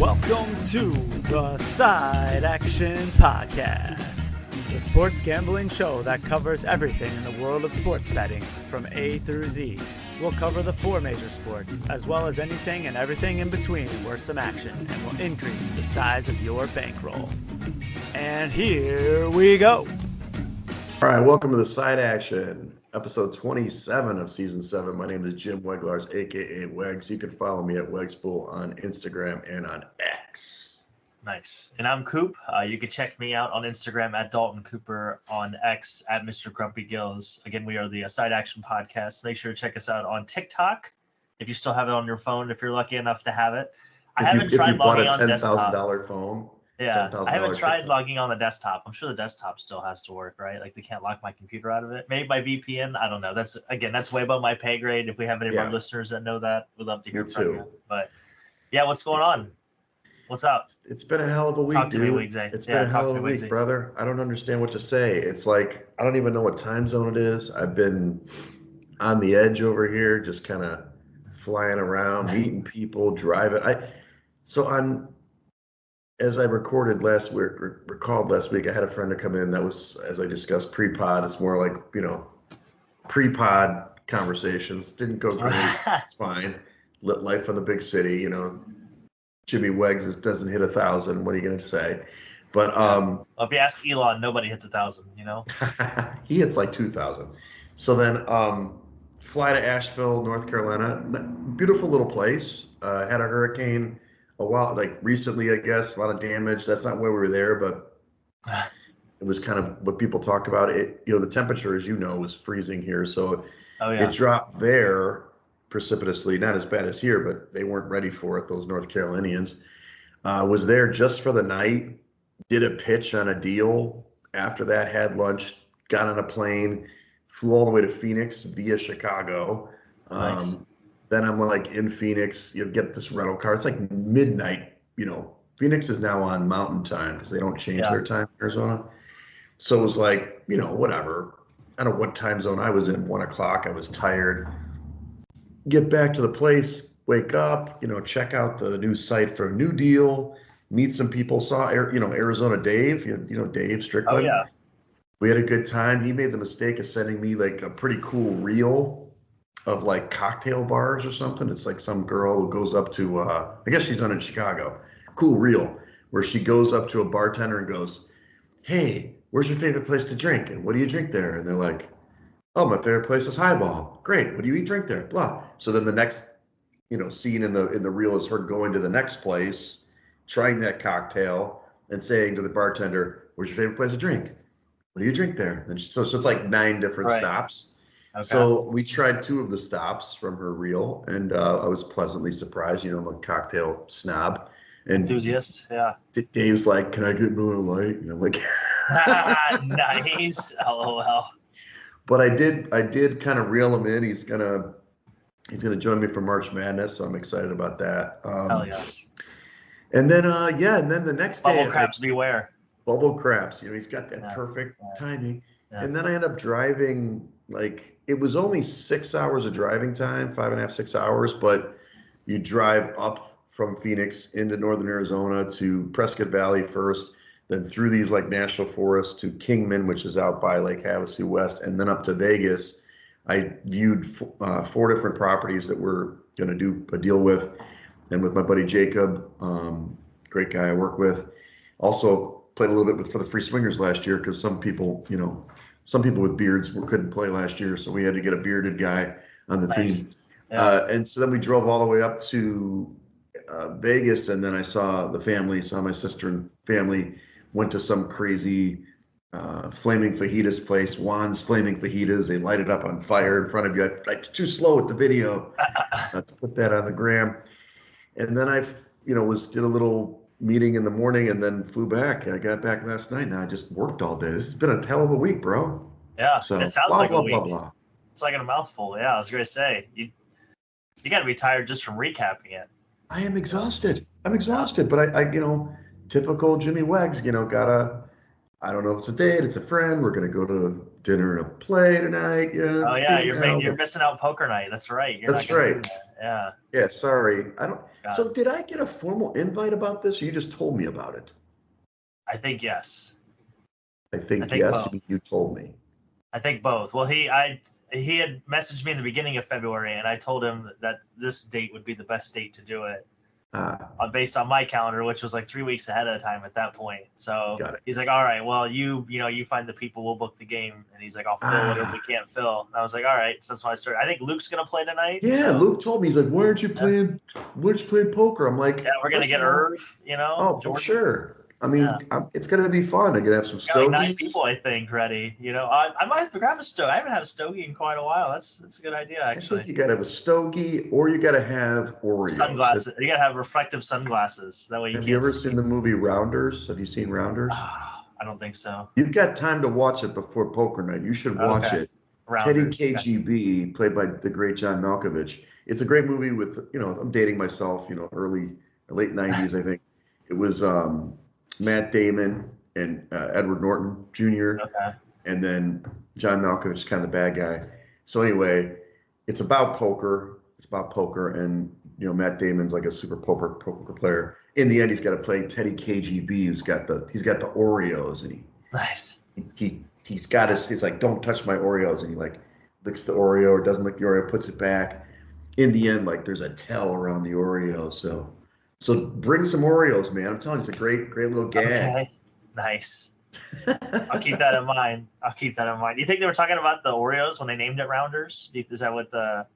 Welcome to the Side Action Podcast, the sports gambling show that covers everything in the world of sports betting from A through Z. We'll cover the four major sports, as well as anything and everything in between worth some action, and will increase the size of your bankroll. And here we go. All right, welcome to the Side Action, episode 27 of season 7. My name is Jim Weglars, aka Wegs. You can follow me at Wegspool on Instagram and on X. Nice. And I'm Coop. You can check me out on Instagram at Dalton Cooper, on X at Mr. Grumpy Gills. Again, we are the Side Action Podcast. Make sure to check us out on TikTok if you still have it on your phone, if you're lucky enough to have it. I haven't tried logging on desktop. $10,000 phone. Yeah, I haven't tried logging on the desktop. I'm sure the desktop still has to work, right? Like they can't lock my computer out of it. Maybe by VPN. I don't know. That's way above my pay grade. If we have any of our listeners that know that, we'd love to hear from you. But yeah, what's going on? What's up? It's been a hell of a week, Talk to dude. me, Weegsy. It's been a hell of a week, brother. I don't understand what to say. It's like I don't even know what time zone it is. I've been on the edge over here, just kind of flying around, meeting people, driving. As I recorded last week, recalled last week, I had a friend to come in that was, as I discussed, pre-pod. It's more like, pre-pod conversations. Didn't go great. It's fine. Life in the big city, Jimmy Wegs doesn't hit 1,000. What are you going to say? But well, if you ask Elon, nobody hits 1,000, He hits like 2,000. So then fly to Asheville, North Carolina. Beautiful little place. Had a hurricane a while, like recently, I guess, a lot of damage. That's not why we were there, but it was kind of what people talked about. It, the temperature, as you know, was freezing here, so it dropped there precipitously. Not as bad as here, but they weren't ready for it. Those North Carolinians. Was there just for the night. Did a pitch on a deal. After that, had lunch. Got on a plane. Flew all the way to Phoenix via Chicago. Nice. Then I'm like in Phoenix, get this rental car. It's like midnight, Phoenix is now on mountain time because they don't change their time in Arizona. So it was like, whatever. I don't know what time zone I was in, 1 o'clock. I was tired. Get back to the place, wake up, check out the new site for a new deal, meet some people. Saw, Arizona Dave, Dave Strickland. Oh, yeah. We had a good time. He made the mistake of sending me like a pretty cool reel of like cocktail bars or something. It's like some girl who goes up to, I guess she's done it in Chicago. Cool reel where she goes up to a bartender and goes, "Hey, where's your favorite place to drink? And what do you drink there?" And they're like, "Oh, my favorite place is Highball." "Great. What do you eat, drink there?" Blah. So then the next, scene in the reel is her going to the next place, trying that cocktail and saying to the bartender, "Where's your favorite place to drink? What do you drink there?" And so it's like 9 different stops. Okay. So we tried 2 of the stops from her reel, and I was pleasantly surprised. I'm a cocktail snob. And enthusiast, yeah. Dave's like, "Can I get Miller Lite?" And I'm like, nice, LOL. But I did kind of reel him in. He's gonna join me for March Madness, so I'm excited about that. Hell yeah. And then and then the next day, bubble craps beware. Bubble craps, he's got that perfect timing. Yeah. And then I end up driving it was only 6 hours of driving time, 5.5, 6 hours, but you drive up from Phoenix into northern Arizona to Prescott Valley first, then through these national forests to Kingman, which is out by Lake Havasu West, and then up to Vegas. I viewed 4 different properties that we're going to do a deal with, and with my buddy Jacob, great guy I work with. Also played a little bit for the Free Swingers last year because some people with beards couldn't play last year, so we had to get a bearded guy on the team. Yeah. And so then we drove all the way up to Vegas, and then I saw my sister and family, went to some crazy flaming fajitas place, Juan's Flaming Fajitas. They light it up on fire in front of you. I'm too slow with the video not to put that on the gram. And then I, did a little meeting in the morning and then flew back. I got back last night and I just worked all day. This has been a hell of a week, bro. Yeah, so, it sounds like a week. It's like in a mouthful. Yeah, I was going to say, you got to be tired just from recapping it. I am exhausted. I'm exhausted, but I typical Jimmy Wegs, I don't know if it's a date, it's a friend. We're gonna go to dinner and a play tonight. Yeah, Oh it's yeah, cool now. you're missing out poker night. That's right. You're not That's gonna be right. there. Yeah. Yeah, sorry. I don't. God. So did I get a formal invite about this, or you just told me about it? I think yes. I think yes. Both. You told me. I think both. Well, he had messaged me in the beginning of February, and I told him that this date would be the best date to do it, based on my calendar, which was like 3 weeks ahead of time at that point. So he's like, "All right, well, you find the people, we'll book the game." And he's like, "I'll fill whatever we can't fill." And I was like, "All right." So that's why I started. I think Luke's gonna play tonight. Yeah, so. Luke told me, he's like, "Why aren't you playing? Why aren't you playing poker?" I'm like, "Yeah, we're gonna get Irv. Oh, for sure. I mean, it's gonna be fun. I'm gonna have some stogies. Like 9 people, I think, ready. I might have to grab a stogie. I haven't had a stogie in quite a while. That's a good idea, actually. I think you gotta have a stogie, or you gotta have Oreos. Sunglasses. You gotta have reflective sunglasses. That way you can't. Have you ever seen the movie Rounders? Have you seen Rounders? I don't think so. You've got time to watch it before poker night. You should watch it. Rounders. Teddy KGB, played by the great John Malkovich. It's a great movie with, I'm dating myself, late 90s, I think. It was Matt Damon and Edward Norton Jr. Okay. And then John Malkovich is kind of the bad guy. So anyway, it's about poker. And Matt Damon's like a super poker player. In the end, he's got to play Teddy KGB, who's got the Oreos, and he's like, "Don't touch my Oreos," and he like licks the Oreo or doesn't lick the Oreo, puts it back. In the end, like there's a tell around the Oreo, so bring some Oreos, man. I'm telling you, it's a great little gag. Okay. Nice. I'll keep that in mind. You think they were talking about the Oreos when they named it Rounders? Is that what the?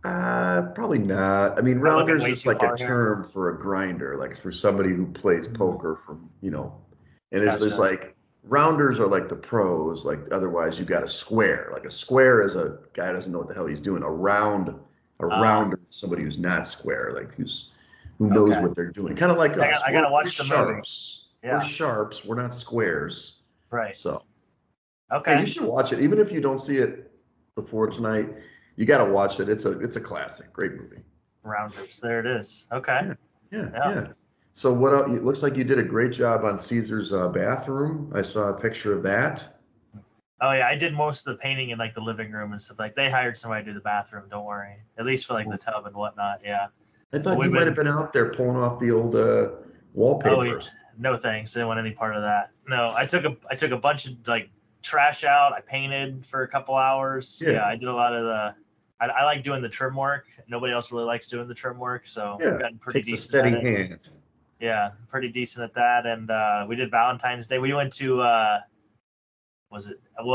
Probably not. I mean, Rounders is like a term for a grinder, like for somebody who plays poker and there's like rounders are like the pros, like otherwise you got a square. Like a square is a guy who doesn't know what the hell he's doing. A rounder is somebody who's not square, like who knows what they're doing. Kind of like us. I gotta watch the sharps. We're sharps. We're not squares. Right. So. Okay. Hey, you should watch it, even if you don't see it before tonight. You got to watch it. It's a classic. Great movie. Rounders. There it is. Okay. Yeah. So what else? It looks like you did a great job on Caesar's bathroom. I saw a picture of that. Oh yeah, I did most of the painting in like the living room and stuff. Like they hired somebody to do the bathroom. Don't worry. At least for like the tub and whatnot. Yeah. I thought you might have been out there pulling off the old wallpapers. No thanks. I didn't want any part of that. No, I took a bunch of like trash out. I painted for a couple hours. Yeah, I did a lot of the. I like doing the trim work. Nobody else really likes doing the trim work, so I've gotten pretty decent. Takes a steady hand. Yeah, pretty decent at that. And we did Valentine's Day. We went to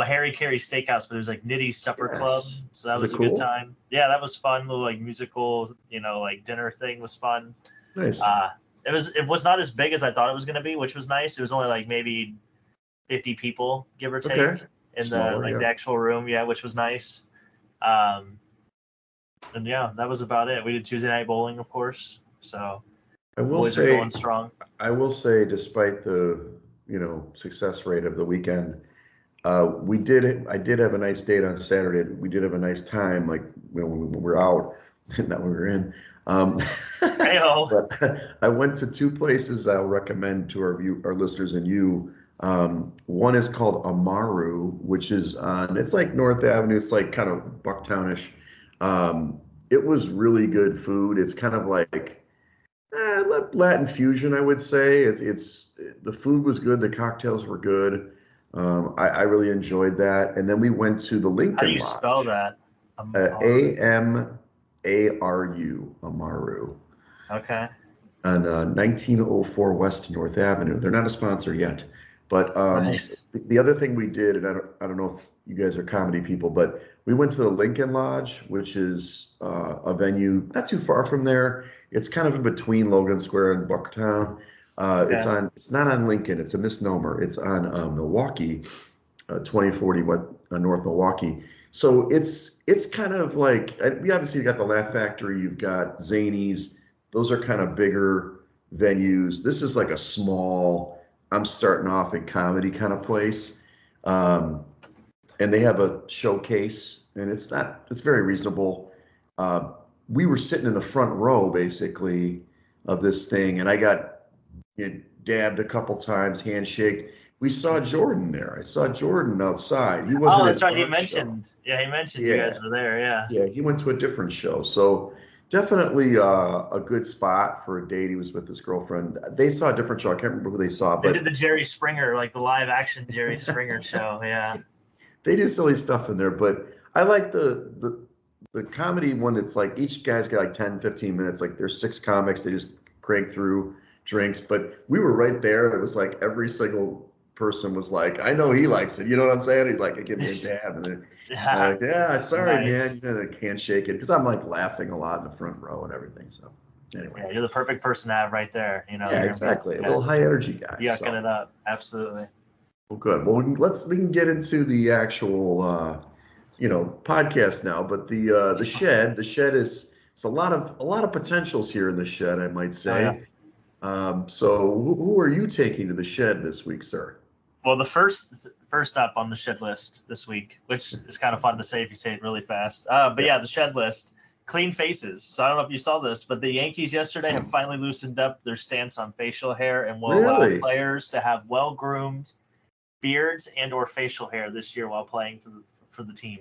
Harry Carey Steakhouse, but it was like Nitty's Supper Club, so that was a good time. Yeah, that was fun. Little like musical, like dinner thing was fun. Nice. It was not as big as I thought it was going to be, which was nice. It was only like maybe 50 people, give or take, in the actual room. Yeah, which was nice. And yeah, that was about it. We did Tuesday night bowling, of course. So boys are going strong. I will say, despite the success rate of the weekend, I did have a nice date on Saturday. We did have a nice time, like when we were out, not when we were in. But I went to 2 places I'll recommend to our listeners and you. One is called Amaru, which is it's like North Avenue. It's like kind of Bucktownish. It was really good food. It's kind of like Latin fusion, I would say. The food was good. The cocktails were good. I really enjoyed that. And then we went to the Lincoln Lodge. How do you spell that? Amaru, Amaru. Okay. On 1904 West North Avenue. They're not a sponsor yet. But nice. The other thing we did, and I don't know if you guys are comedy people, but we went to the Lincoln Lodge, which is a venue not too far from there. It's kind of in between Logan Square and Bucktown. It's not on Lincoln. It's a misnomer. It's on Milwaukee, 2040 North Milwaukee. So it's kind of like, we obviously got the Laugh Factory. You've got Zanies. Those are kind of bigger venues. This is like a small, I'm starting off in comedy kind of place. And they have a showcase, and it's very reasonable. We were sitting in the front row, basically, of this thing, and I got dabbed a couple times, handshake. we saw Jordan there. I saw Jordan outside. He wasn't. Oh, that's at right. He our mentioned. show. Yeah, he mentioned you guys were there. Yeah. Yeah, he went to a different show. So definitely a good spot for a date. He was with his girlfriend. They saw a different show. I can't remember who they saw, They did but the Jerry Springer, like the live action Jerry Springer show. Yeah. they do silly stuff in there. But I like the comedy one. It's like each guy's got like 10, 15 minutes. Like there's 6 comics. They just crank through drinks. But we were right there. It was like every single person was like, I know he likes it. You know what I'm saying? He's like, give me a dab. And then like, yeah, sorry, Nice. man. You can't shake it because I'm like laughing a lot in the front row and everything. So anyway, Yeah, you're the perfect person to have right there. You know. yeah, exactly. A little high energy guy. Yucking it up. Absolutely. Well, good. Well, we can get into the actual podcast now. But the shed is it's a lot of potentials here in the shed, I might say. So who are you taking to the shed this week, sir? Well, the first up on the shed list this week, which is kind of fun to say if you say it really fast. But yeah, the shed list, clean faces. So I don't know if you saw this, but the Yankees yesterday have finally loosened up their stance on facial hair and will allow players to have well-groomed beards and or facial hair this year while playing for the team.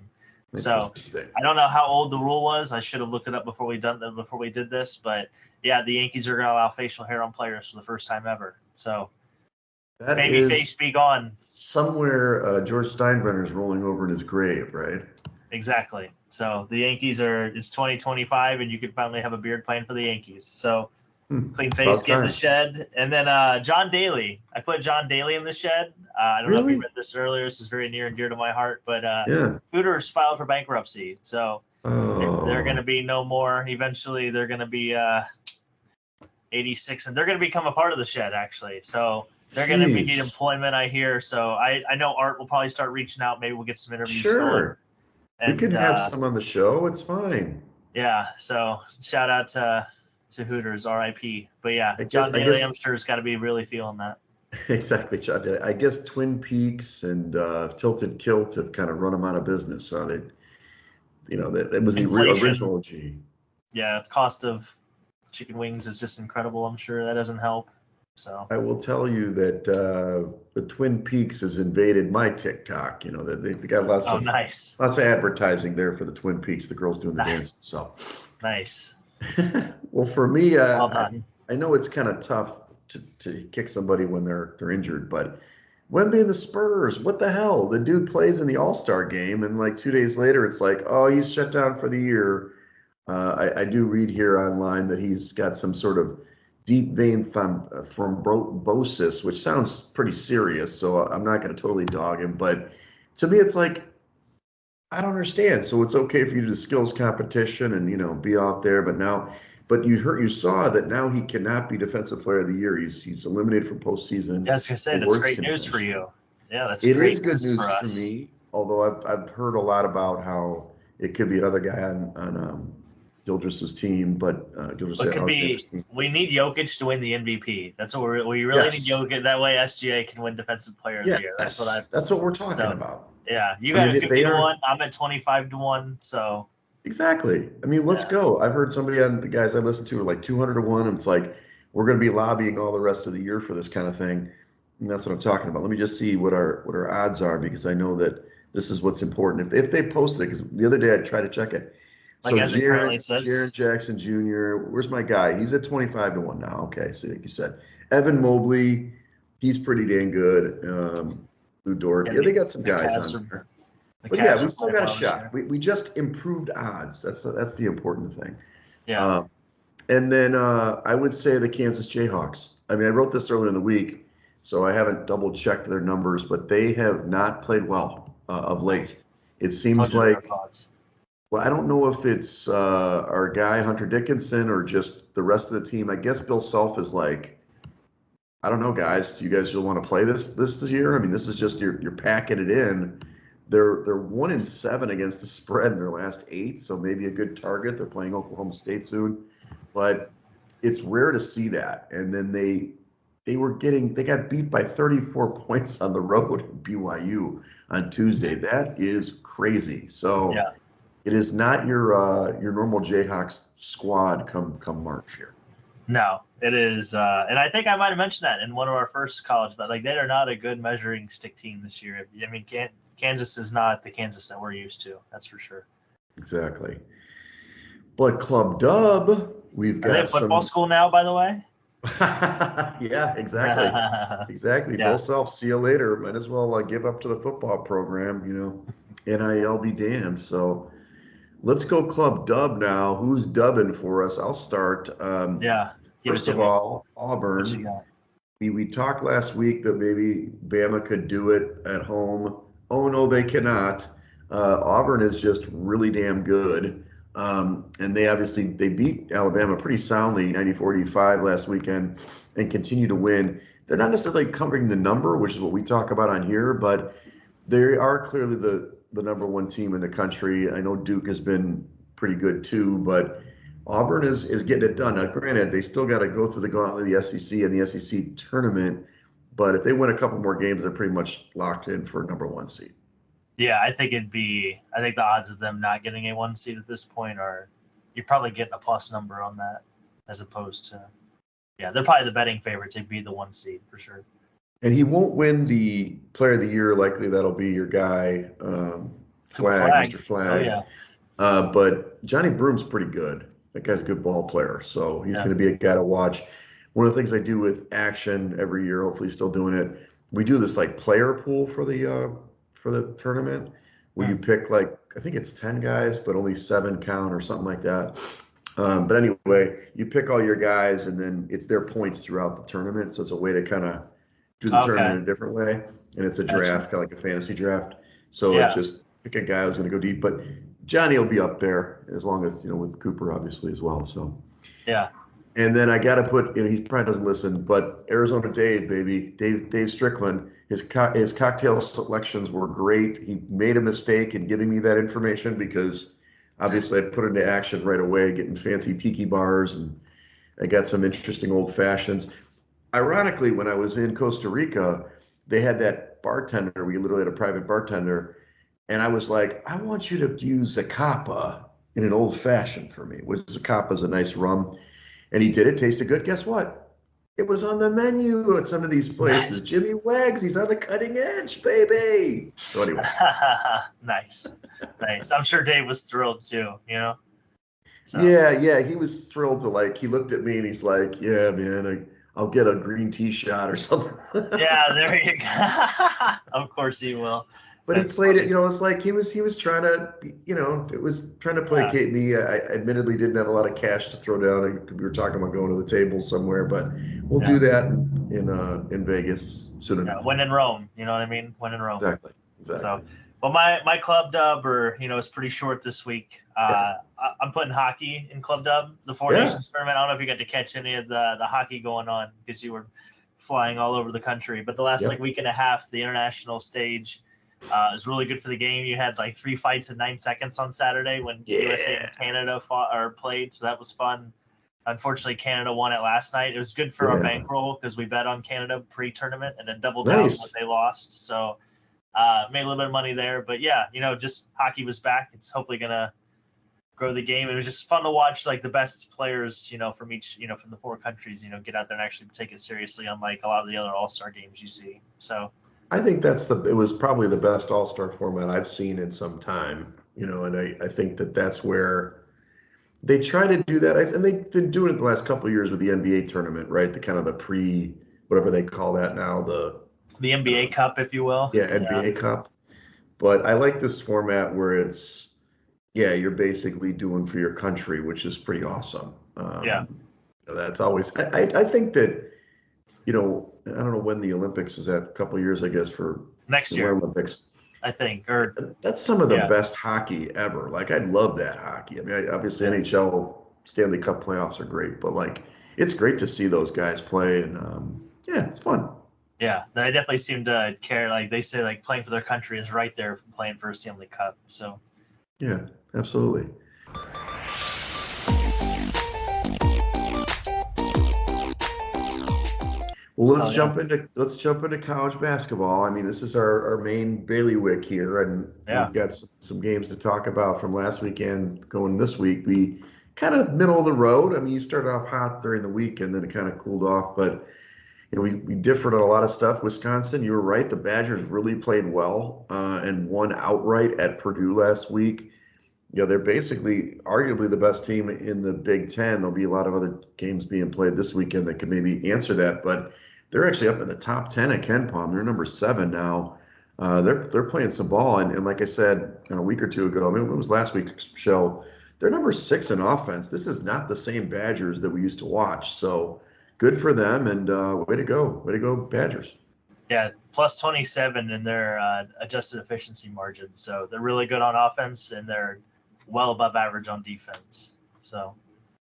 So I don't know how old the rule was. I should have looked it up before we did this, but yeah, the Yankees are going to allow facial hair on players for the first time ever. So that baby face be gone. Somewhere George Steinbrenner's rolling over in his grave, right? Exactly. So the Yankees it's 2025 and you could finally have a beard playing for the Yankees. So clean face, get in the shed. And then John Daly. I put John Daly in the shed. I don't know if you read this earlier. This is very near and dear to my heart. But Hooters filed for bankruptcy. So they're going to be no more. Eventually, they're going to be 86. And they're going to become a part of the shed, actually. So they're going to need employment, I hear. So I know Art will probably start reaching out. Maybe we'll get some interviews going. And, we can have some on the show. It's fine. Yeah. So shout out to Hooters, RIP. But yeah, John Daly, I'm sure, has got to be really feeling that. Exactly, John Daly. I guess Twin Peaks and Tilted Kilt have kind of run them out of business. So that was the original G. Yeah, cost of chicken wings is just incredible. I'm sure that doesn't help. So I will tell you that the Twin Peaks has invaded my TikTok. That they've got lots of advertising there for the Twin Peaks. The girls doing the dances. So nice. Well, for me, well done. I know it's kind of tough to kick somebody when they're injured, but Wemby and the Spurs, what the hell? The dude plays in the All-Star game, and like 2 days later, it's like, oh, he's shut down for the year. I do read here online that he's got some sort of deep vein thrombosis, which sounds pretty serious, so I'm not going to totally dog him. But to me, it's like, I don't understand. So it's okay for you to do skills competition and be out there, but you saw that now he cannot be Defensive Player of the Year. He's eliminated from postseason. Yeah, I was gonna say that's great news for you. Yeah, that's it great is good news for me. Although I've heard a lot about how it could be another guy on Gildress's team, but Gildress it could be. We need Jokic to win the MVP. That's what we really need Jokic. That way, SGA can win Defensive Player of the Year. That's what we're talking about. Yeah, you got 50-1. I'm at 25-1. So exactly. I mean, let's go. I've heard somebody on the guys I listen to are like 200-1. And it's like we're going to be lobbying all the rest of the year for this kind of thing. And that's what I'm talking about. Let me just see what our odds are because I know that this is what's important. If they posted it, because the other day I tried to check it. Like so Jaren Jackson Jr. Where's my guy? He's at 25-1 now. Okay, so like you said, Evan Mobley, he's pretty dang good. Lou Dort. Yeah, they got some guys on there. But yeah, we still got a shot. We just improved odds. That's the important thing. Yeah. And then I would say the Kansas Jayhawks. I mean, I wrote this earlier in the week, so I haven't double checked their numbers, but they have not played well of late. It seems like. Well, I don't know if it's our guy Hunter Dickinson or just the rest of the team. I guess Bill Self is like, I don't know, guys. Do you guys still want to play this year? I mean, this is just you're packing it in. They're 1-7 against the spread in their last 8, so maybe a good target. They're playing Oklahoma State soon, but it's rare to see that. And then they got beat by 34 points on the road at BYU on Tuesday. That is crazy. So it is not your normal Jayhawks squad come March here. No, it is, and I think I might have mentioned that in one of our first college, but like they are not a good measuring stick team this year. I mean, Kansas is not the Kansas that we're used to. That's for sure. Exactly. But Club Dub, we've Are they a got football some. school now, by the way? Yeah, exactly. Exactly. Yeah. Bill Self, see you later. Might as well give up to the football program, NIL be damned. So let's go Club Dub now. Who's dubbing for us? I'll start. Yeah. Give it First to of me. all, What you Auburn. got? We talked last week that maybe Bama could do it at home. Oh no, they cannot. Auburn is just really damn good. And they beat Alabama pretty soundly, 94-85 last weekend, and continue to win. They're not necessarily covering the number, which is what we talk about on here, but they are clearly the number one team in the country. I know Duke has been pretty good too, but Auburn is getting it done. Now, granted, they still got to go through the gauntlet of the SEC and the SEC tournament, but if they win a couple more games, they're pretty much locked in for number one seed. Yeah, I think the odds of them not getting a 1 seed at this point are, you're probably getting a plus number on that, as opposed to, yeah, they're probably the betting favorite to be the 1 seed for sure. And he won't win the Player of the Year. Likely that'll be your guy, Mr. Flag. Oh yeah. But Johnny Broom's pretty good. That guy's a good ball player, so he's Yeah. going to be a guy to watch. One of the things I do with Action every year, hopefully still doing it, we do this player pool for the tournament, where you pick I think it's 10 guys, but only 7 count or something like that. But anyway, you pick all your guys, and then it's their points throughout the tournament. So it's a way to kind of do the tournament in a different way, and it's a draft, kind of like a fantasy draft. So it's just pick a guy who's going to go deep, but Johnny will be up there as long as with Cooper obviously as well. So yeah. And then I got to put, he probably doesn't listen, but Arizona Dave, baby, Dave Strickland, his cocktail selections were great. He made a mistake in giving me that information because obviously I put it into action right away, getting fancy tiki bars, and I got some interesting old fashions. Ironically, when I was in Costa Rica, they had that bartender. We literally had a private bartender. And I was like, I want you to use Zacapa in an old fashioned for me, which Zacapa is a nice rum. And he did it, tasted good. Guess what? It was on the menu at some of these places. Nice. Jimmy Wags, he's on the cutting edge, baby. So anyway. Nice. I'm sure Dave was thrilled too, So. Yeah, he was thrilled to he looked at me and he's like, yeah, man, I'll get a green tea shot or something. Yeah, there you go. Of course he will. But he played it, it's like he was trying to, it was trying to placate me. I admittedly didn't have a lot of cash to throw down. We were talking about going to the table somewhere, but we'll do that in Vegas soon enough. When in Rome, you know what I mean? When in Rome. Exactly. So, well, my club dub, is pretty short this week. I'm putting hockey in club dub. The Four Nations tournament. I don't know if you got to catch any of the hockey going on because you were flying all over the country. But the last week and a half, the international stage. It was really good for the game. You had 3 fights in 9 seconds on Saturday when USA and Canada played, so that was fun. Unfortunately, Canada won it last night. It was good for our bankroll because we bet on Canada pre-tournament and then doubled down when they lost. So made a little bit of money there. But just hockey was back. It's hopefully gonna grow the game. It was just fun to watch the best players, from each, from the 4 countries, get out there and actually take it seriously, unlike a lot of the other all-star games you see. So. I think it was probably the best all-star format I've seen in some time, and I think that's where they try to do that. And they've been doing it the last couple of years with the NBA tournament, right? The kind of the whatever they call that now, the NBA Cup, if you will. Yeah, NBA Cup. But I like this format where it's, you're basically doing for your country, which is pretty awesome. That's always, I think that, I don't know when the Olympics is at, a couple of years, I guess, for next year Olympics. I think. That's some of the best hockey ever. I love that hockey. I mean, obviously NHL Stanley Cup playoffs are great, but it's great to see those guys play, and it's fun. Yeah, they definitely seem to care. They say, playing for their country is right there from playing for a Stanley Cup. So. Yeah, absolutely. Well, let's jump into college basketball. I mean, this is our main bailiwick here, and we've got some games to talk about from last weekend going this week. We kind of middle of the road. I mean, you started off hot during the week and then it kind of cooled off, but we differed on a lot of stuff. Wisconsin, you were right. The Badgers really played well and won outright at Purdue last week. They're basically arguably the best team in the Big Ten. There'll be a lot of other games being played this weekend that could maybe answer that, but they're actually up in the top 10 at Ken Palm. They're number 7 now. They're playing some ball, and like I said a week or two ago, I mean, it was last week's show, they're number 6 in offense. This is not the same Badgers that we used to watch. So good for them, and way to go, Badgers. Yeah, plus 27 in their adjusted efficiency margin. So they're really good on offense, and they're well above average on defense. So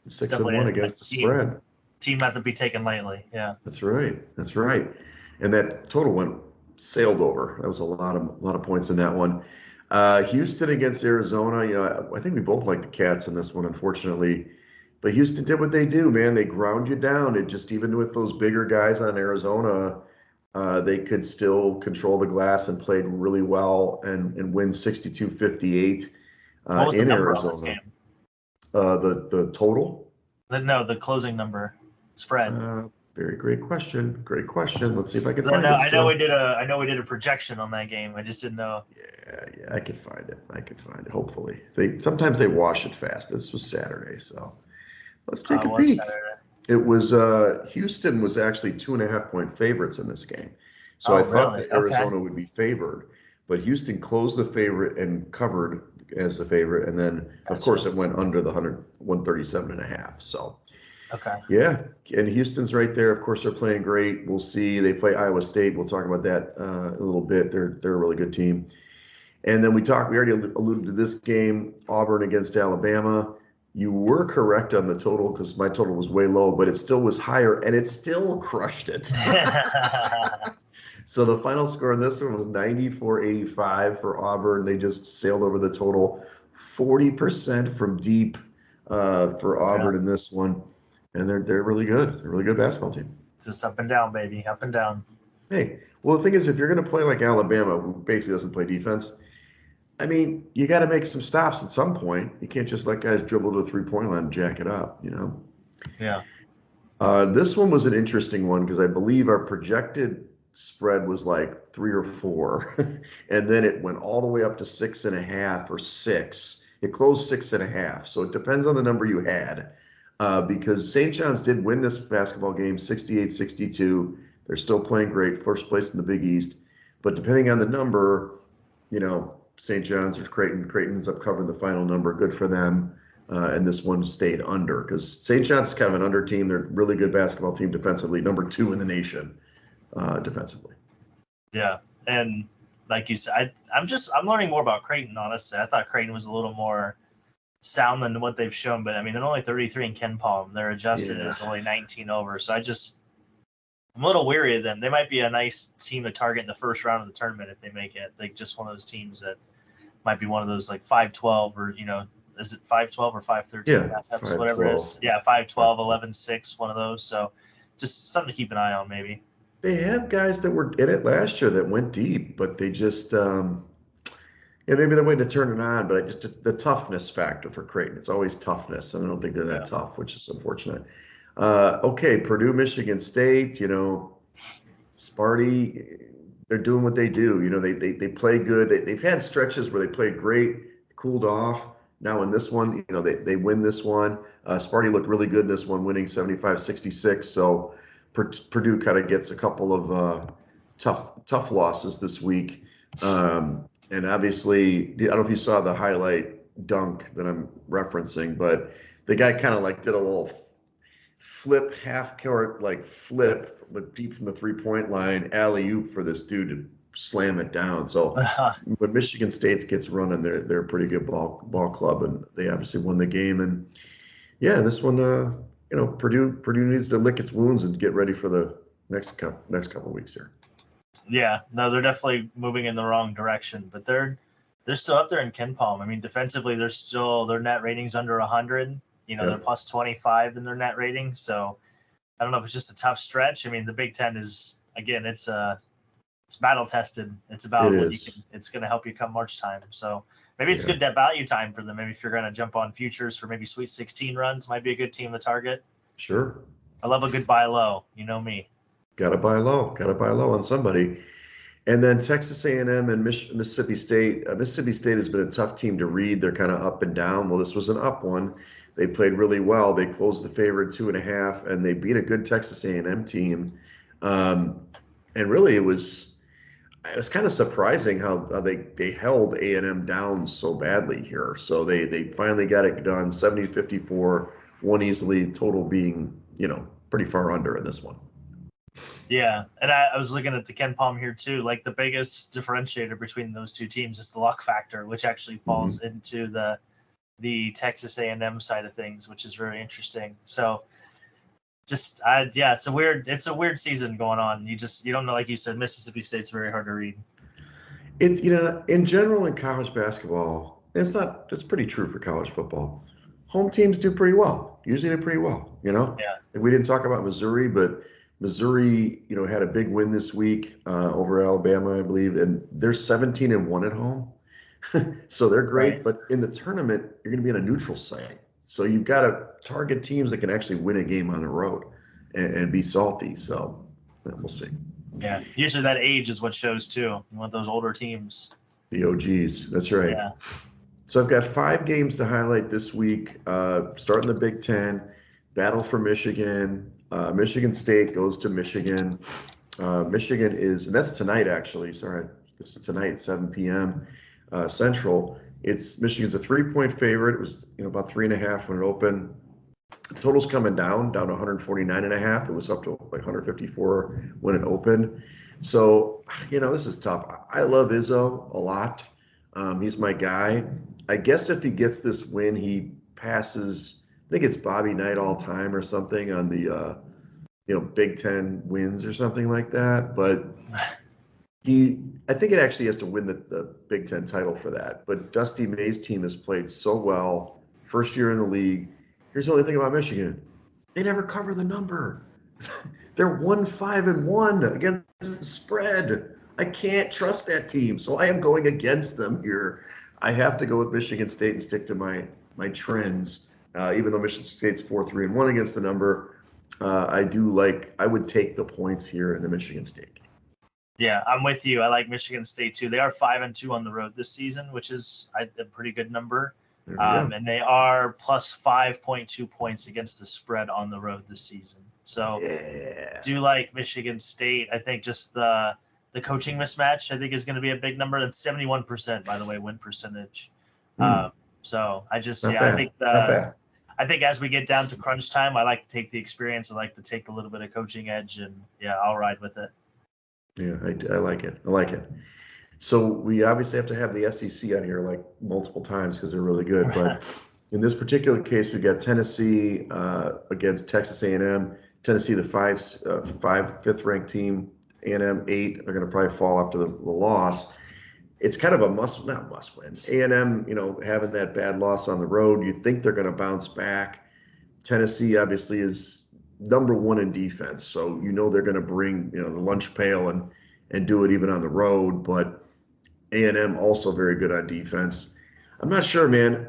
6-1 against the spread. Team not to be taken lightly. Yeah, that's right. And that total sailed over. That was a lot of points in that one. Houston against Arizona. I think we both like the Cats in this one, unfortunately. But Houston did what they do, man. They ground you down. It just, even with those bigger guys on Arizona, they could still control the glass and played really well and win 62-58 what was the in number Arizona. On this game? The total? No, the closing number spread. Very great question. Great question. Let's see if I can find it. I know we did a projection on that game. I just didn't know. Yeah, I could find it. Hopefully, sometimes they wash it fast. This was Saturday, so let's take a peek. It was Houston was actually 2.5-point favorites in this game, so I thought that Arizona would be favored, but Houston closed the favorite and covered as the favorite, and then of course it went under the 137.5. So. Okay. Yeah, and Houston's right there. Of course, they're playing great. We'll see. They play Iowa State. We'll talk about that a little bit. They're a really good team. And then we already alluded to this game, Auburn against Alabama. You were correct on the total because my total was way low, but it still was higher, and it still crushed it. So the final score in this one was 94-85 for Auburn. They just sailed over the total, 40% from deep for Auburn in this one. And they're really good. They're a really good basketball team. It's just up and down, baby. Up and down. Hey, well, the thing is, if you're going to play like Alabama, who basically doesn't play defense, I mean, you got to make some stops at some point. You can't just let guys dribble to the three-point line and jack it up, Yeah. This one was an interesting one because I believe our projected spread was like 3 or 4, and then it went all the way up to 6.5 or 6. It closed 6.5, so it depends on the number you had. Because St. John's did win this basketball game 68-62. They're still playing great, first place in the Big East. But depending on the number, St. John's or Creighton ends up covering the final number. Good for them. And this one stayed under because St. John's is kind of an under team. They're a really good basketball team defensively, number 2 in the nation defensively. Yeah, and like you said, I'm learning more about Creighton. Honestly, I thought Creighton was a little more sound than what they've shown, but I mean, they're only 33 in Ken Palm. Their adjusted is only 19 over. So I'm a little weary of them. They might be a nice team to target in the first round of the tournament if they make it. Like just one of those teams that might be one of those like 5-12 or, is it 5-12 or 5-13 matchups, whatever it is. Yeah, 5-12, 11-6, one of those. So just something to keep an eye on maybe. They have guys that were in it last year that went deep, but they just maybe they're waiting to turn it on, but the toughness factor for Creighton. It's always toughness, and I don't think they're that tough, which is unfortunate. Okay, Purdue, Michigan State, Sparty, they're doing what they do. They play good. They've had stretches where they played great, cooled off. Now in this one, they win this one. Sparty looked really good in this one, winning 75-66. So Purdue kind of gets a couple of tough losses this week. And obviously, I don't know if you saw the highlight dunk that I'm referencing, but the guy kind of did a little flip, half court flip, but deep from the 3-point line, alley-oop for this dude to slam it down. So when Michigan State gets running, they're a pretty good ball club, and they obviously won the game. And yeah, this one, Purdue needs to lick its wounds and get ready for the next couple of weeks here. Yeah, no, they're definitely moving in the wrong direction, but they're still up there in Ken Palm. I mean, defensively, their net rating's under 100. They're plus 25 in their net rating. So I don't know if it's just a tough stretch. I mean, the Big Ten is, again, it's battle tested. It's about it's going to help you come March time. So maybe it's good that value time for them. Maybe if you're going to jump on futures for maybe Sweet 16 runs, might be a good team to target. Sure. I love a good buy low. You know me. Got to buy low. Got to buy low on somebody. And then Texas A&M and Mississippi State. Mississippi State has been a tough team to read. They're kind of up and down. Well, this was an up one. They played really well. They closed the favorite 2.5, and they beat a good Texas A&M team. And really, it was kind of surprising how they held A&M down so badly here. So they finally got it done. 70-54, won easily. Total being pretty far under in this one. Yeah, and I was looking at the Ken Palm here too. Like the biggest differentiator between those two teams is the luck factor, which actually falls into the Texas A&M side of things, which is very interesting. So, it's a weird season going on. You don't know, like you said, Mississippi State's very hard to read. It's in general in college basketball, it's pretty true for college football. Home teams do pretty well. Usually do pretty well. Yeah. And we didn't talk about Missouri, but Missouri, had a big win this week over Alabama, I believe, and they're 17-1 at home. So they're great, Right. But in the tournament, you're going to be in a neutral site. So you've got to target teams that can actually win a game on the road and be salty. So we'll see. Yeah, usually that age is what shows too. You want those older teams. The OGs, that's right. Yeah. So I've got 5 games to highlight this week. Starting the Big Ten, battle for Michigan. Michigan State goes to Michigan. Michigan and that's tonight actually. Sorry, this is tonight, 7 p.m. Central. Michigan's a 3-point favorite. It was about 3.5 when it opened. The total's coming down to 149.5. It was up to like 154 when it opened. So this is tough. I love Izzo a lot. He's my guy. I guess if he gets this win, he passes. I think it's Bobby Knight all time or something on the Big Ten wins or something like that. But I think it actually has to win the Big Ten title for that. But Dusty May's team has played so well, first year in the league. Here's the only thing about Michigan: they never cover the number. They're 1-5-1 against the spread. I can't trust that team, so I am going against them here. I have to go with Michigan State and stick to my trends. Even though Michigan State's 4-3-1 against the number, I would take the points here in the Michigan State game. Yeah, I'm with you. I like Michigan State too. They are 5-2 on the road this season, which is a pretty good number. And they are plus 5.2 points against the spread on the road this season. So do like Michigan State. I think just the coaching mismatch, I think, is going to be a big number. That's 71%, by the way, win percentage. So I just, I think as we get down to crunch time, I like to take the experience. I like to take a little bit of coaching edge, and I'll ride with it. Yeah, I like it. I like it. So we obviously have to have the SEC on here like multiple times because they're really good. But in this particular case, we got Tennessee against Texas A&M. Tennessee, the fifth ranked team. A&M 8. They're going to probably fall after the loss. It's kind of a not must win. A&M, having that bad loss on the road, you think they're going to bounce back. Tennessee obviously is number 1 in defense, so they're going to bring the lunch pail and do it even on the road. But A&M also very good on defense. I'm not sure, man.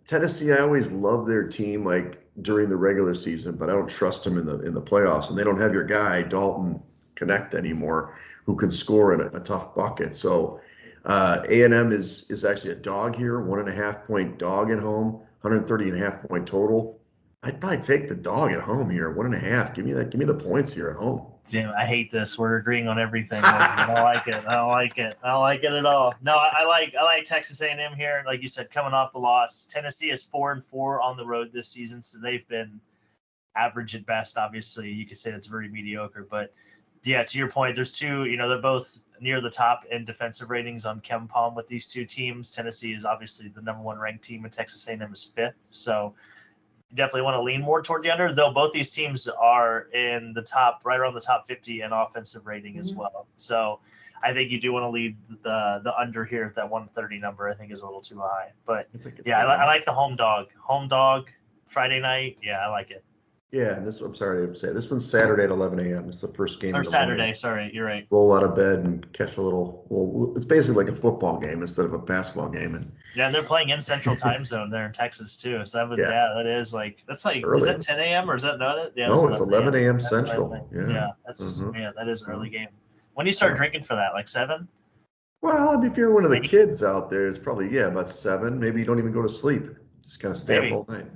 Tennessee, I always love their team like during the regular season, but I don't trust them in the playoffs. And they don't have your guy Dalton Connect anymore, who can score in a tough bucket. So A&M is actually a dog here, 1.5-point dog at home, 130.5 point total. I'd probably take the dog at home here, 1.5. Give me the points here at home. Damn, I hate this. We're agreeing on everything. I don't like it. I don't like it. I don't like it at all. No, I like Texas A&M here. Like you said, coming off the loss. Tennessee is 4-4 on the road this season, so they've been average at best. Obviously, you could say that's very mediocre. But yeah, to your point, there's two. They're both near the top in defensive ratings on Ken Palm with these two teams. Tennessee is obviously the number 1 ranked team, and Texas A&M is 5th. So definitely want to lean more toward the under, though both these teams are in the top, right around the top 50 in offensive rating as well. So I think you do want to lead the under here at that 130 number. I think is a little too high. But I like the home dog. Home dog, Friday night. Yeah, I like it. Yeah, and I'm sorry to say, this one's Saturday at 11 a.m. It's the first game Or of the Saturday, morning. sorry, you're right. Roll out of bed and catch a little. Well, it's basically like a football game instead of a basketball game, and Yeah, they're playing in Central Time Zone there in Texas too. So yeah, that is like is early. that 10 a.m. or is that not it? Yeah, it's No, it's 11 11 a.m. a.m. That's 11 Central. a.m. Yeah. Yeah, that's hmm man, that is an early game. When do you start Yeah. drinking for that? Like 7? Well, I mean, if you're one of the Maybe. kids out there, it's probably about 7. Maybe you don't even go to sleep. Just kind of stay up Maybe. all night.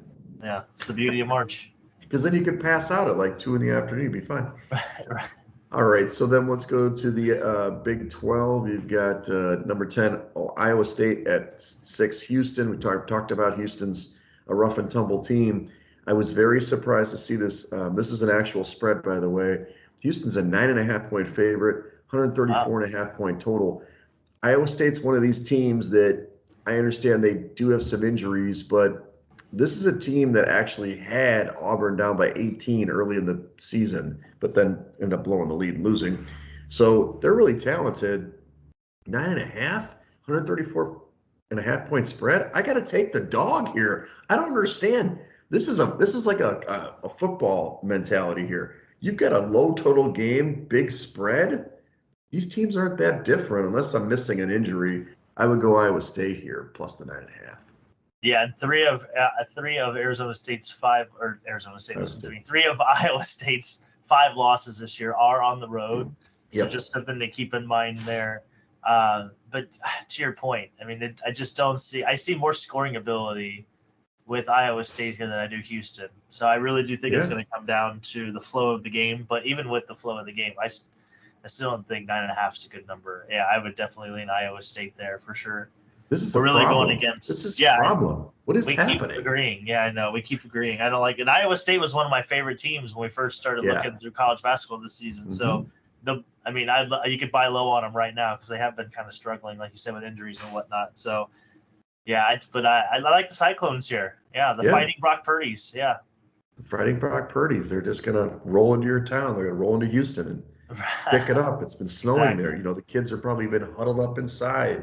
Yeah, it's the beauty of March. Because then you could pass out at like 2 in the afternoon. You'd be fine. Right. All right, so then let's go to the Big 12. You've got number 10, Iowa State at 6, Houston. We talked about Houston's a rough and tumble team. I was very surprised to see this. This is an actual spread, by the way. Houston's a 9.5-point favorite, Wow. 134.5-point total. Iowa State's one of these teams that I understand they do have some injuries, but this is a team that actually had Auburn down by 18 early in the season, but then ended up blowing the lead and losing. So they're really talented. 9.5, 134.5-point spread. I got to take the dog here. I don't understand. This is like a football mentality here. You've got a low total game, big spread. These teams aren't that different unless I'm missing an injury. I would go Iowa State here plus the 9.5. Yeah, and three of Arizona State's 5 or Arizona State, listen to me. 3 of Iowa State's 5 losses this year are on the road. So Yep. just something to keep in mind there. But to your point, I mean, I just don't see. I see more scoring ability with Iowa State here than I do Houston. So I really do think it's Yeah. going to come down to the flow of the game. But even with the flow of the game, I still don't think 9.5 is a good number. Yeah, I would definitely lean Iowa State there for sure. This is We're a really problem. going against. This is yeah, a problem. What is we happening? keep agreeing. Yeah, I know. We keep agreeing. I don't like it. Iowa State was one of my favorite teams when we first started Yeah. looking through college basketball this season. Mhm. So you could buy low on them right now because they have been kind of struggling, like you said, with injuries and whatnot. So yeah, I like the Cyclones here. Yeah, the Yeah. Fighting Brock Purdy's. Yeah. Fighting Brock Purdy's. They're just gonna roll into your town. They're gonna roll into Houston and pick it up. It's been snowing there. Exactly. The kids are probably been huddled up inside.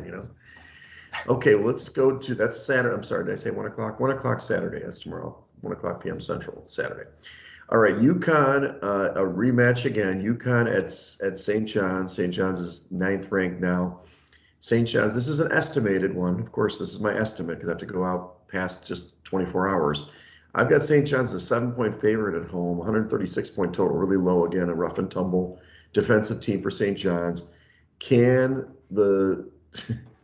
Okay, well, let's go to that's Saturday. I'm sorry, did I say 1 o'clock? 1 o'clock Saturday. That's tomorrow. 1 o'clock p.m. Central Saturday. All right, UConn, a rematch again. UConn at St. John's. St. John's is 9th ranked now. St. John's, this is an estimated one. Of course, this is my estimate because I have to go out past just 24 hours. I've got St. John's a 7-point favorite at home, 136-point total, really low again, a rough and tumble defensive team for St. John's. Can the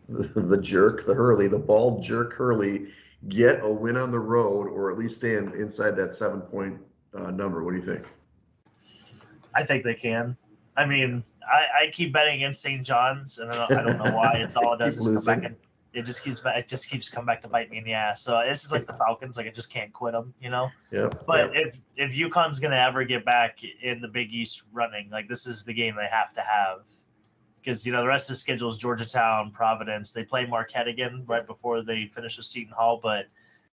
the bald jerk Hurley get a win on the road or at least stay inside that 7-point number? What do you think? I think they can. I mean, I keep betting against St. John's, and I don't know why. It's all it does Keep is come back losing. and it just keeps coming back to bite me in the ass. So this is like the Falcons. Like I just can't quit them, Yep. But Yep. if UConn's gonna ever get back in the Big East running, like this is the game they have to have. Because the rest of the schedule is Georgetown, Providence. They play Marquette again right before they finish with Seton Hall. But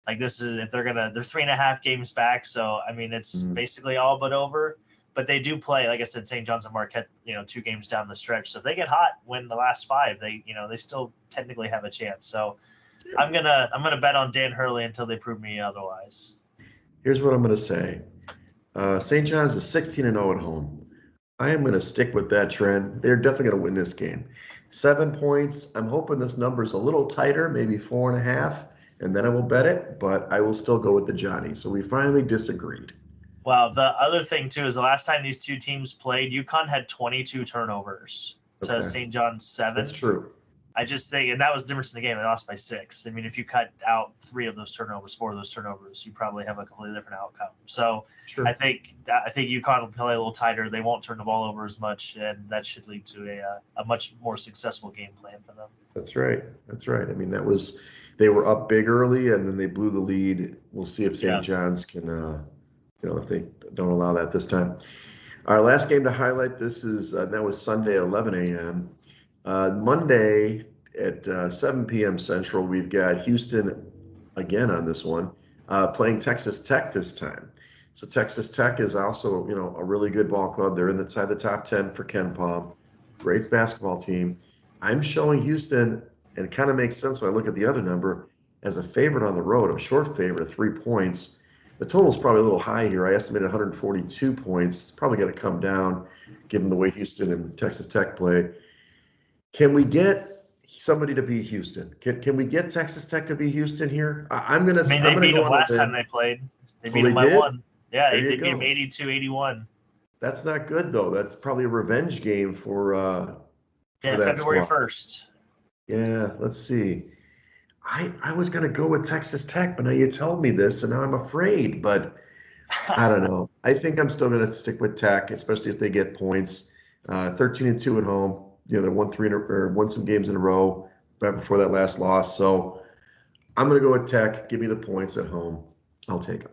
like this is if they're 3.5 games back. So I mean it's basically all but over. But they do play, like I said, St. John's and Marquette, 2 games down the stretch. So if they get hot, win the last 5, they still technically have a chance. So I'm gonna bet on Dan Hurley until they prove me otherwise. Here's what I'm going to say. St. John's is 16-0 at home. I am going to stick with that trend. They're definitely going to win this game. 7 points. I'm hoping this number is a little tighter, maybe 4.5, and then I will bet it, but I will still go with the Johnny. So we finally disagreed. Well, the other thing, too, is the last time these 2 teams played, UConn had 22 turnovers to St. John's 7. That's true. I just think, and that was the difference in the game. They lost by 6. I mean, if you cut out 3 of those turnovers, 4 of those turnovers, you probably have a completely different outcome. So Sure. I think UConn will play a little tighter. They won't turn the ball over as much, and that should lead to a much more successful game plan for them. That's right. I mean, they were up big early, and then they blew the lead. We'll see if St. John's can, if they don't allow that this time. Our last game to highlight, that was Sunday at 11 a.m. Monday at 7 p.m. Central, we've got Houston again on this one, playing Texas Tech this time. So Texas Tech is also, a really good ball club. They're inside the top 10 for Ken Palm. Great basketball team. I'm showing Houston, and it kind of makes sense when I look at the other number, as a favorite on the road, a short favorite, 3 points. The total's probably a little high here. I estimated 142 points. It's probably going to come down given the way Houston and Texas Tech play. Can we get somebody to beat Houston? Can we get Texas Tech to beat Houston here? I'm going to They beat go them on last a time limb. they played. They Oh, beat them they by did? 1. Yeah, There they you beat them go. 82-81. That's not good, though. That's probably a revenge game for Yeah, that February squad. 1st. Yeah, let's see. I was going to go with Texas Tech, but now you told me this, and now I'm afraid. But I don't know. I think I'm still going to stick with Tech, especially if they get points. 13-2 at home. You know, they won won some games in a row right before that last loss. So I'm going to go with Tech. Give me the points at home. I'll take them.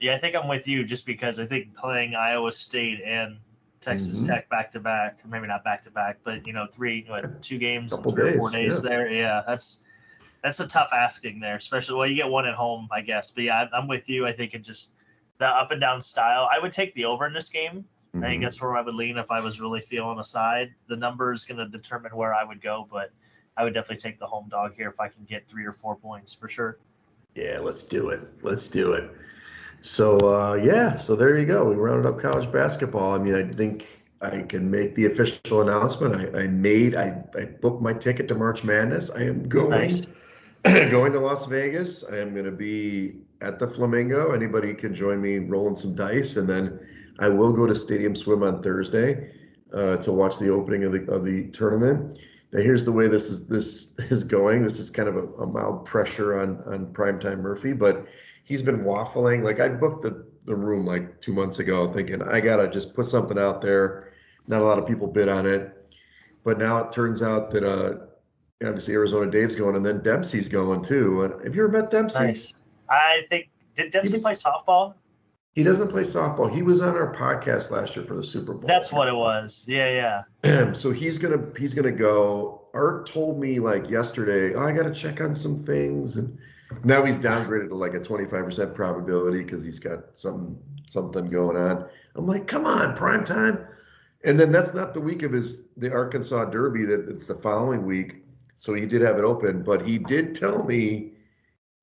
Yeah, I think I'm with you just because I think playing Iowa State and Texas Tech back to back, maybe not back to back, but 2 games in 3 or 4 days there. Yeah, that's a tough asking there, especially you get one at home, I guess. But yeah, I'm with you. I think it just the up and down style. I would take the over in this game. I think that's where I would lean if I was really feeling a side. The number is going to determine where I would go, but I would definitely take the home dog here if I can get 3 or 4 points for sure. Yeah, let's do it. Let's do it. So, so there you go. We rounded up college basketball. I mean, I think I can make the official announcement. I booked my ticket to March Madness. I am going going to Las Vegas. I am going to be at the Flamingo. Anybody can join me rolling some dice, and then I will go to Stadium Swim on Thursday to watch the opening of the tournament. Now, here's the way this is going. This is kind of a mild pressure on Primetime Murphy, but he's been waffling. Like I booked the room like 2 months ago, thinking I gotta just put something out there. Not a lot of people bid on it, but now it turns out that obviously Arizona Dave's going, and then Dempsey's going too. And have you ever met Dempsey? Nice. I think did Dempsey play softball? He doesn't play softball. He was on our podcast last year for the Super Bowl. That's what it was. Yeah. So he's gonna go. Art told me like yesterday, I gotta check on some things, and now he's downgraded to like a 25% probability because he's got something going on. I'm like, come on, prime time. And then that's not the week of the Arkansas Derby. That it's the following week. So he did have it open, but he did tell me.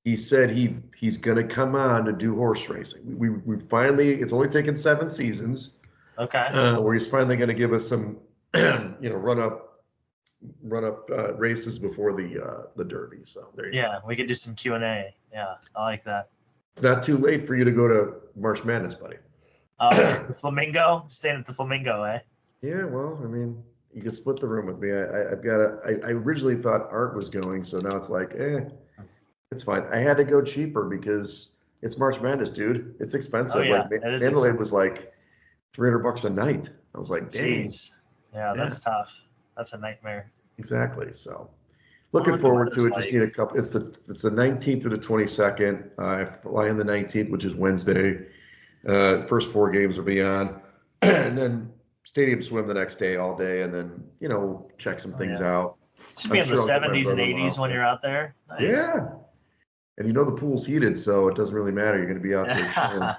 He said he's going to come on to do horse racing. We finally, it's only taken 7 seasons. Okay. Where he's finally going to give us some, run up races before the Derby. So there you go. We could do some Q&A. Yeah, I like that. It's not too late for you to go to March Madness, buddy. The Flamingo, staying at the Flamingo, eh? Yeah, well, I mean, you can split the room with me. I originally thought Art was going, so now it's like, it's fine. I had to go cheaper because it's March Madness, dude. It's expensive. Oh, yeah, Like Mandalay was like $300 a night. I was like, dang. Jeez. Yeah, that's tough. That's a nightmare. Exactly. So looking forward to it. Just need a couple. It's the 19th to the 22nd. I fly in the 19th, which is Wednesday. First 4 games will be on, and then Stadium Swim the next day, all day, and then check some things out. Should be in the 70s and 80s when you're out there. Nice. Yeah. And the pool's heated, so it doesn't really matter. You're going to be out there chilling.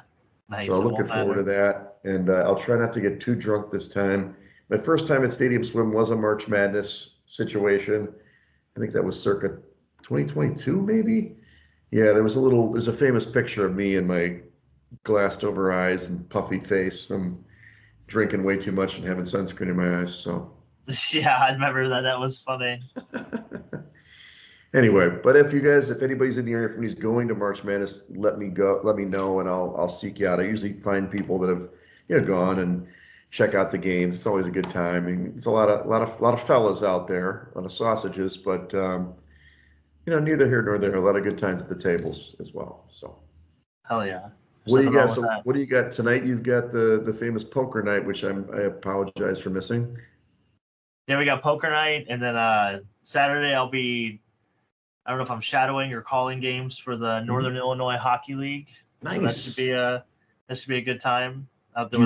Nice. So looking forward to that. And I'll try not to get too drunk this time. My first time at Stadium Swim was a March Madness situation. I think that was circa 2022, maybe? Yeah, there's a famous picture of me and my glassed over eyes and puffy face. I'm drinking way too much and having sunscreen in my eyes, so. Yeah, I remember that. That was funny. Anyway, but if anybody's in the area from who's going to March Madness, let me know, and I'll seek you out. I usually find people that have gone and check out the games. It's always a good time. I mean, it's a lot of fellas out there, a lot of sausages, but neither here nor there. A lot of good times at the tables as well. So. Hell yeah. What do you got? So what do you got tonight? You've got the famous poker night, which I apologize for missing. Yeah, we got poker night, and then Saturday I'll be. I don't know if I'm shadowing or calling games for the Northern Illinois Hockey League. Nice. So that should be a good time out there. Do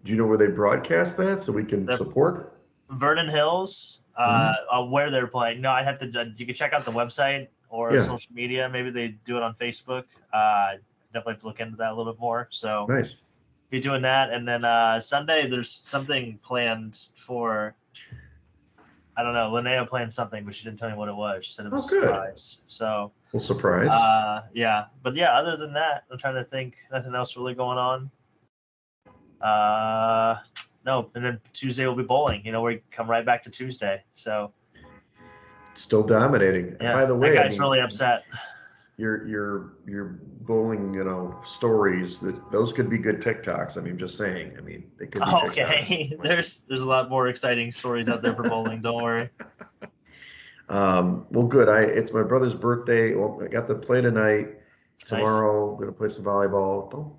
you know where they broadcast that so we can support? Vernon Hills, where they're playing. No, I'd have to. You can check out the website or social media. Maybe they do it on Facebook. Definitely have to look into that a little bit more. So nice. Be doing that, and then Sunday there's something planned for. I don't know. Linnea planned something, but she didn't tell me what it was. She said it was a surprise. So Well, surprise. Yeah, but yeah, other than that, I'm trying to think. Nothing else really going on. No, and then Tuesday will be bowling. We come right back to Tuesday. So Still dominating. yeah, By the that way, guy's really upset. your bowling, stories, those could be good TikToks. I mean, just saying. I mean, they could be TikToks. Okay, there's a lot more exciting stories out there for bowling. Don't worry. Well, good. It's my brother's birthday. Well, I got to play tonight. Nice. Tomorrow, I'm gonna play some volleyball.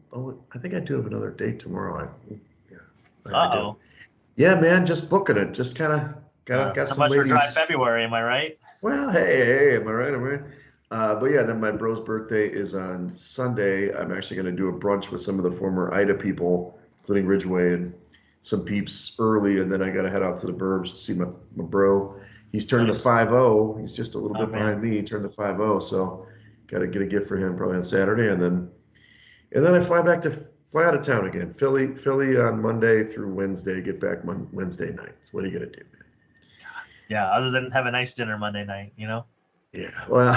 I think I do have another date tomorrow. I do. Uh-oh. Yeah, man, just booking it. Just kind of got So some much for dry ladies. February, am I right? Well, hey, am I right? Am I right? But yeah, then my bro's birthday is on Sunday. I'm actually going to do a brunch with some of the former Ida people, including Ridgeway and some peeps early, and then I got to head out to the burbs to see my bro. He's turning Nice. the 5-0. He's just a little bit man. behind me. He turned the 5-0, so got to get a gift for him probably on Saturday, and then I fly out of town again. Philly on Monday through Wednesday. Get back Wednesday night. So what are you gonna do, man? Yeah, other than have a nice dinner Monday night, Yeah. Well,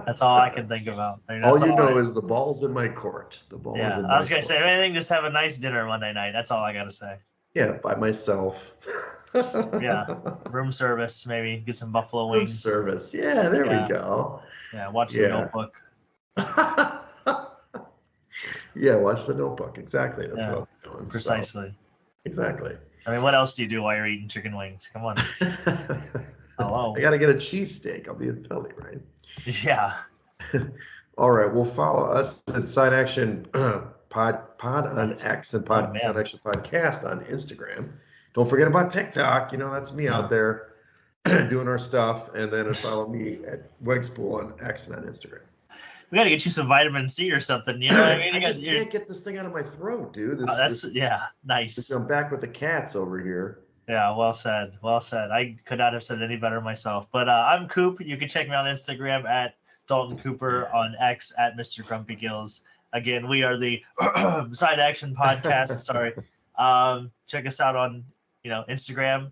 That's all I can think about. I mean, all that's you know I- is the ball's in my court. The ball's Yeah, in I my was gonna court. say, if anything, just have a nice dinner Monday night. That's all I gotta say. Yeah, by myself. Yeah, room service, maybe get some buffalo Room wings. service. Yeah, there Yeah. we go. Yeah, watch The Yeah. Notebook. Yeah, watch The Notebook. Exactly. That's Yeah, what I'm doing. So, precisely. exactly. I mean, what else do you do while you're eating chicken wings? Come on. Hello. I got to get a cheesesteak. I'll be in Philly, right? Yeah. All right. Well, follow us at Side Action Pod on X and Oh, man. Side Action Podcast on Instagram. Don't forget about TikTok. That's me out there doing our stuff. And then follow me at Wegspool on X and on Instagram. We got to get you some vitamin C or something. You know what I mean? I just can't get this thing out of my throat, dude. Nice. I'm back with the cats over here. Yeah, well said. Well said. I could not have said any better myself. But I'm Coop. You can check me on Instagram at Dalton Cooper, on X at Mr. Grumpy Gills. Again, we are the Side Action Podcast. Sorry. Check us out on Instagram,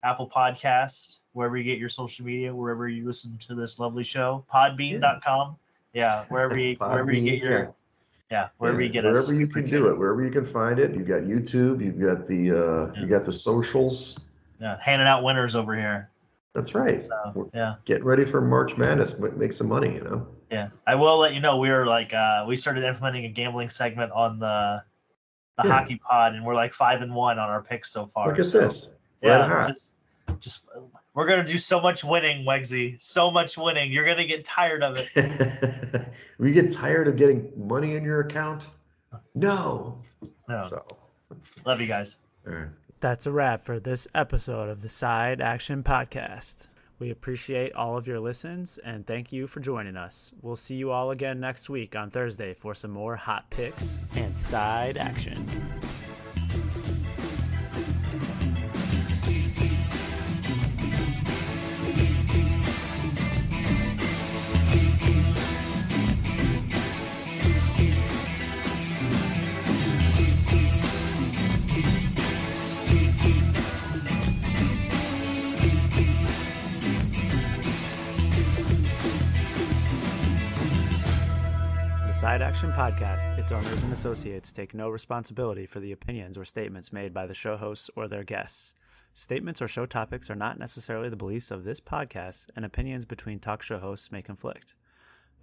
Apple Podcasts, wherever you get your social media, wherever you listen to this lovely show, podbean.com. Yeah, wherever you get your wherever you get us. Wherever you can do it, wherever you can find it. You've got YouTube, you've got you got the socials. Yeah, handing out winners over here. That's right. So, yeah. Getting ready for March Madness, make some money, Yeah. I will let you know we were we started implementing a gambling segment on the hockey pod, and we're 5-1 on our picks so far. Look at this. Yeah, just we're gonna do so much winning, Wegsy. So much winning. You're gonna get tired of it. We get tired of getting money in your account? No. So. Love you guys. All right. That's a wrap for this episode of the Side Action Podcast. We appreciate all of your listens and thank you for joining us. We'll see you all again next week on Thursday for some more hot picks and side action. Side Action Podcast, its owners and associates take no responsibility for the opinions or statements made by the show hosts or their guests. Statements or show topics are not necessarily the beliefs of this podcast, and opinions between talk show hosts may conflict.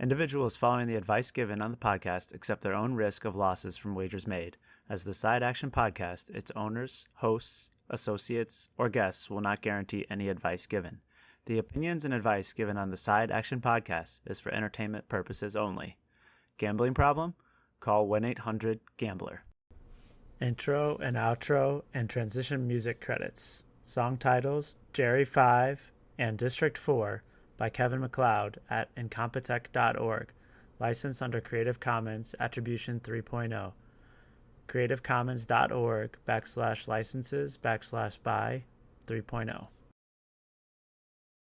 Individuals following the advice given on the podcast accept their own risk of losses from wagers made. As the Side Action Podcast, its owners, hosts, associates, or guests will not guarantee any advice given. The opinions and advice given on the Side Action Podcast is for entertainment purposes only. Gambling problem? Call 1-800-GAMBLER. Intro and outro and transition music credits. Song titles Jerry 5 and District 4 by Kevin MacLeod at incompetech.org. Licensed under Creative Commons Attribution 3.0. creativecommons.org/licenses/by 3.0.